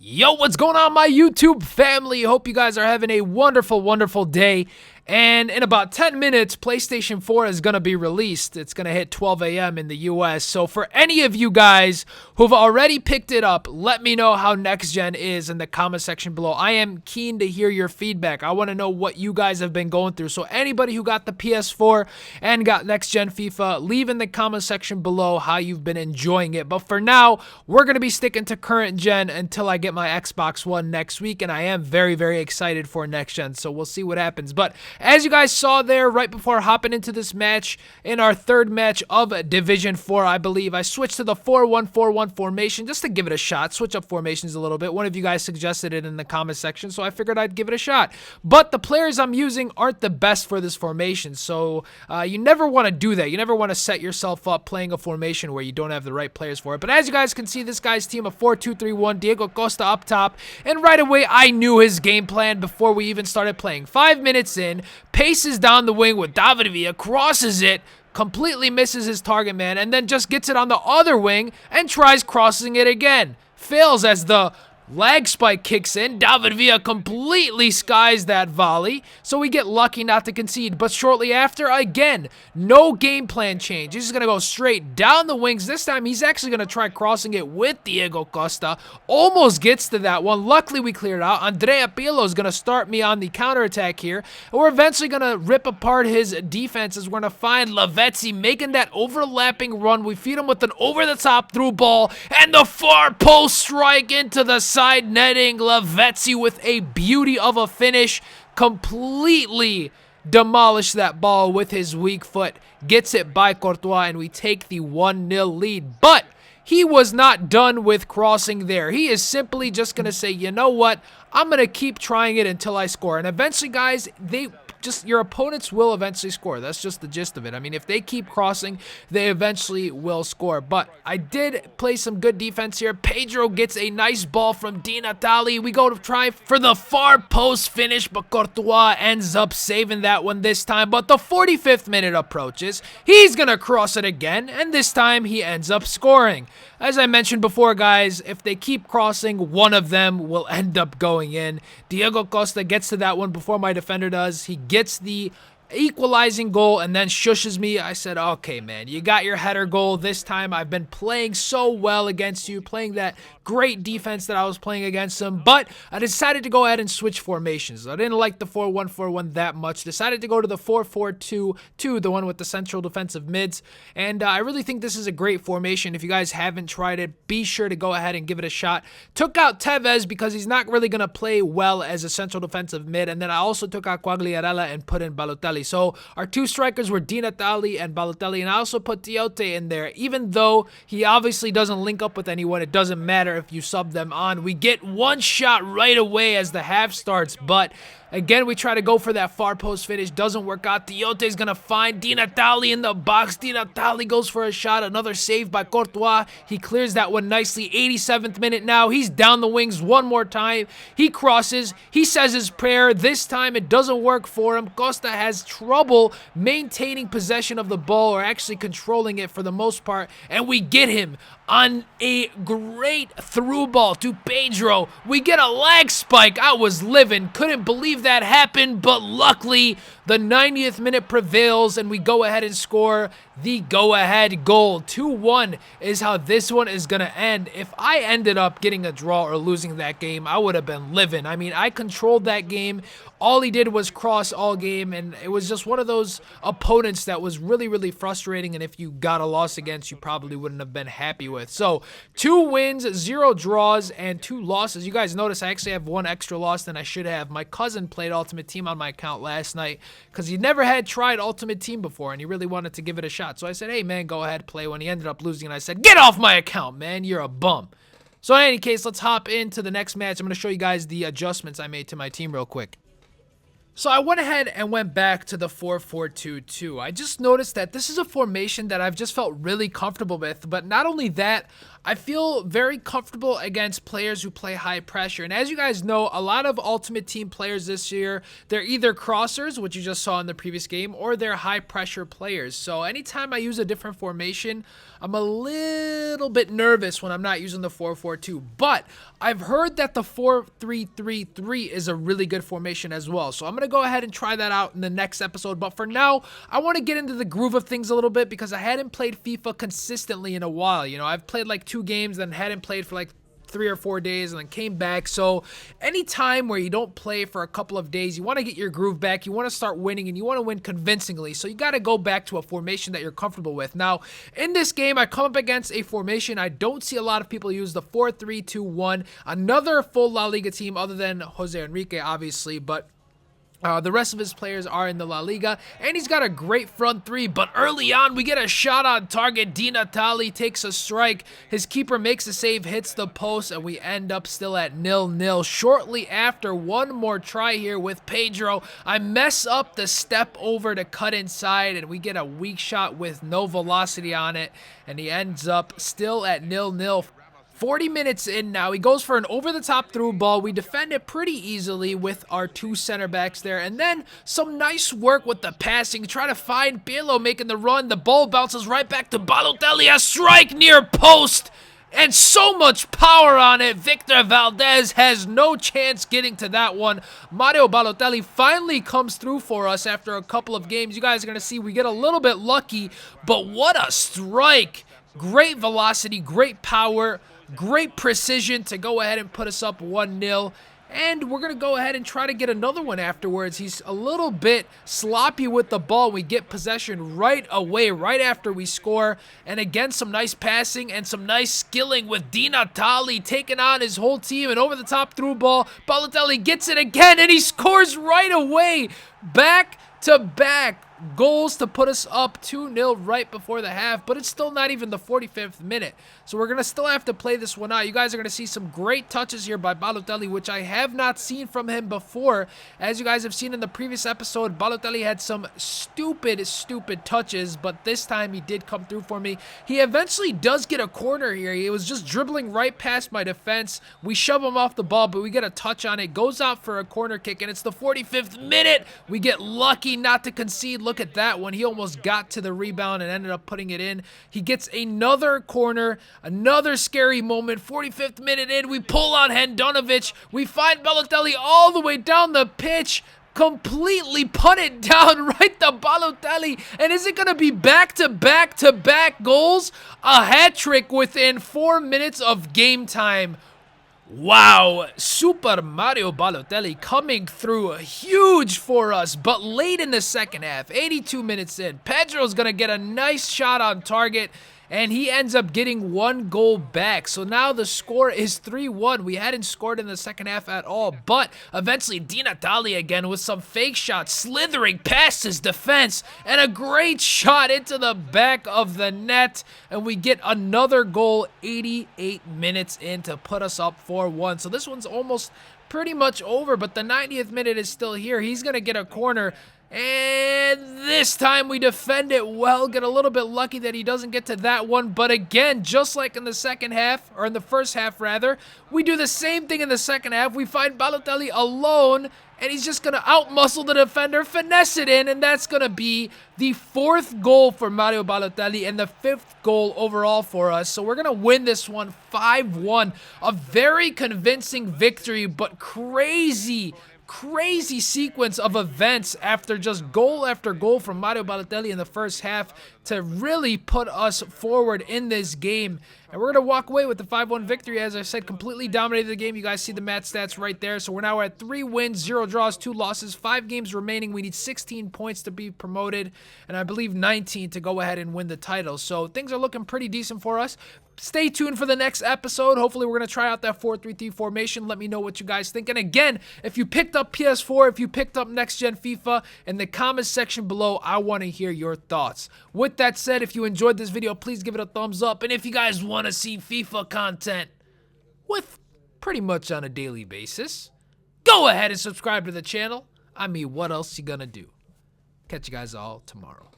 Yo, what's going on, my YouTube family? Hope you guys are having a wonderful, wonderful day. And in about 10 minutes, PlayStation 4 is going to be released. It's going to hit 12 a.m. in the US. So for any of you guys who've already picked it up, let me know how next gen is in the comment section below. I am keen to hear your feedback. I want to know what you guys have been going through. So anybody who got the PS4 and got next gen FIFA, leave in the comment section below how you've been enjoying it. But for now, we're going to be sticking to current gen until I get my Xbox One next week. And I am very, very excited for next gen. So we'll see what happens. But as you guys saw there, right before hopping into this match, in our third match of Division 4, I believe, I switched to the 4-1-4-1 formation just to give it a shot, switch up formations a little bit. One of you guys suggested it in the comment section, so I figured I'd give it a shot. But the players I'm using aren't the best for this formation, so you never want to do that. You never want to set yourself up playing a formation where you don't have the right players for it. But as you guys can see, this guy's team of 4-2-3-1, Diego Costa up top, and right away, I knew his game plan before we even started playing. 5 minutes in, paces down the wing with David Villa, crosses it, completely misses his target man, and then just gets it on the other wing and tries crossing it again. Fails as the lag spike kicks in. David Villa completely skies that volley, so we get lucky not to concede. But shortly after, again, no game plan change. He's just going to go straight down the wings. This time, he's actually going to try crossing it with Diego Costa. Almost gets to that one. Luckily, we cleared out. Andrea Pirlo is going to start me on the counterattack here. And we're eventually going to rip apart his defenses. We're going to find Lavezzi making that overlapping run. We feed him with an over-the-top through ball. And the far post strike into the side netting. Lavezzi with a beauty of a finish, completely demolished that ball with his weak foot, gets it by Courtois, and we take the 1-0 lead. But he was not done with crossing there. He is simply just going to say, you know what, I'm going to keep trying it until I score. And eventually, guys, your opponents will eventually score. That's just the gist of it. I mean, if they keep crossing, they eventually will score. But I did play some good defense here. Pedro gets a nice ball from Di Natale. We go to try for the far post finish, but Courtois ends up saving that one this time. But the 45th minute approaches. He's going to cross it again, and this time he ends up scoring. As I mentioned before, guys, if they keep crossing, one of them will end up going in. Diego Costa gets to that one before my defender does. He gets the equalizing goal and then shushes me. I said, okay, man, you got your header goal this time. I've been playing so well against you, playing that great defense that I was playing against him, but I decided to go ahead and switch formations. I didn't like the 4-1-4-1 that much. Decided to go to the 4-4-2-2, the one with the central defensive mids, and I really think this is a great formation. If you guys haven't tried it, be sure to go ahead and give it a shot. Took out Tevez because he's not really going to play well as a central defensive mid, and then I also took out Quagliarella and put in Balotelli. So our two strikers were Di Natale and Balotelli, and I also put Tiote in there. Even though he obviously doesn't link up with anyone, it doesn't matter if you sub them on. We get one shot right away as the half starts, but again, we try to go for that far post finish. Doesn't work out. Tiote's going to find Di Natale in the box. Di Natale goes for a shot. Another save by Courtois. He clears that one nicely. 87th minute now. He's down the wings one more time. He crosses. He says his prayer. This time it doesn't work for him. Costa has trouble maintaining possession of the ball, or actually controlling it for the most part. And we get him on a great through ball to Pedro. We get a lag spike. I was living. Couldn't believe that happened, but luckily the 90th minute prevails and we go ahead and score the go-ahead goal. 2-1 is how this one is going to end. If I ended up getting a draw or losing that game, I would have been living. I mean, I controlled that game. All he did was cross all game, and it was just one of those opponents that was really, really frustrating, and if you got a loss against, you probably wouldn't have been happy with. So 2 wins, 0 draws, and 2 losses. You guys notice I actually have 1 extra loss than I should have. My cousin played Ultimate Team on my account last night because he never had tried Ultimate Team before, and he really wanted to give it a shot. So I said, hey, man, go ahead, play. When he ended up losing, and I said, get off my account, man. You're a bum. So in any case, let's hop into the next match. I'm going to show you guys the adjustments I made to my team real quick. So I went ahead and went back to the 4-4-2-2. I just noticed that this is a formation that I've just felt really comfortable with, but not only that, I feel very comfortable against players who play high pressure. And as you guys know, a lot of Ultimate Team players this year, they're either crossers, which you just saw in the previous game, or they're high pressure players. So anytime I use a different formation, I'm a little bit nervous when I'm not using the 4-4-2. But I've heard that the 4-3-3-3 is a really good formation as well. So I'm going to go ahead and try that out in the next episode. But for now, I want to get into the groove of things a little bit because I hadn't played FIFA consistently in a while. You know, I've played like 2 games, then hadn't played for like 3 or 4 days and then came back. So anytime where you don't play for a couple of days, you want to get your groove back, you want to start winning, and you want to win convincingly. So you got to go back to a formation that you're comfortable with. Now, in this game, I come up against a formation I don't see a lot of people use, the 4-3-2-1, another full La Liga team other than Jose Enrique, obviously, but the rest of his players are in the La Liga, and he's got a great front 3, but early on, we get a shot on target. Di Natale takes a strike. His keeper makes a save, hits the post, and we end up still at 0-0. Shortly after, one more try here with Pedro. I mess up the step over to cut inside, and we get a weak shot with no velocity on it, and he ends up still at 0-0. 40 minutes in now, he goes for an over-the-top through ball. We defend it pretty easily with our 2 center backs there. And then some nice work with the passing. Try to find Pirlo making the run. The ball bounces right back to Balotelli. A strike near post. And so much power on it. Victor Valdez has no chance getting to that one. Mario Balotelli finally comes through for us after a couple of games. You guys are going to see we get a little bit lucky. But what a strike. Great velocity, great power. Great precision to go ahead and put us up 1-0. And we're going to go ahead and try to get another one afterwards. He's a little bit sloppy with the ball. We get possession right away, right after we score. And again, some nice passing and some nice skilling with Di Natale taking on his whole team. And over the top through ball, Balotelli gets it again, and he scores right away. Back to back goals to put us up 2-0 right before the half, but it's still not even the 45th minute. So we're going to still have to play this one out. You guys are going to see some great touches here by Balotelli, which I have not seen from him before. As you guys have seen in the previous episode, Balotelli had some stupid touches, but this time he did come through for me. He eventually does get a corner here. He was just dribbling right past my defense. We shove him off the ball, but we get a touch on it. Goes out for a corner kick, and it's the 45th minute. We get lucky not to concede. Look at that one. He almost got to the rebound and ended up putting it in. He gets another corner, another scary moment. 45th minute in, we pull on Handanovic. We find Balotelli all the way down the pitch, completely put it down right to Balotelli. And is it going to be back-to-back goals? A hat trick within 4 minutes of game time. Wow, Super Mario Balotelli coming through huge for us, but late in the second half, 82 minutes in, Pedro's going to get a nice shot on target, and he ends up getting 1 goal back. So now the score is 3-1. We hadn't scored in the second half at all, but eventually Di Natale again with some fake shots, slithering past his defense, and a great shot into the back of the net, and we get another goal 88 minutes in to put us up 4-1. So this one's almost pretty much over, but the 90th minute is still here. He's going to get a corner, and this time we defend it well. Get a little bit lucky that he doesn't get to that one. But again, just like in the second half, or in the first half rather, we do the same thing in the second half. We find Balotelli alone, and he's just going to outmuscle the defender, finesse it in, and that's going to be the 4th goal for Mario Balotelli and the 5th goal overall for us. So we're going to win this one 5-1. A very convincing victory, but crazy sequence of events after just goal after goal from Mario Balotelli in the first half to really put us forward in this game. And we're going to walk away with the 5-1 victory. As I said, completely dominated the game. You guys see the match stats right there. So we're now at 3 wins, 0 draws, 2 losses, 5 games remaining. We need 16 points to be promoted, and I believe 19 to go ahead and win the title. So things are looking pretty decent for us. Stay tuned for the next episode. Hopefully we're going to try out that 4-3-3 formation. Let me know what you guys think. And again, if you picked up PS4, if you picked up Next Gen FIFA, in the comments section below, I want to hear your thoughts. With that said, if you enjoyed this video, please give it a thumbs up. And if you guys want to see FIFA content with pretty much on a daily basis, go ahead and subscribe to the channel. I mean, what else you gonna do? Catch you guys all tomorrow.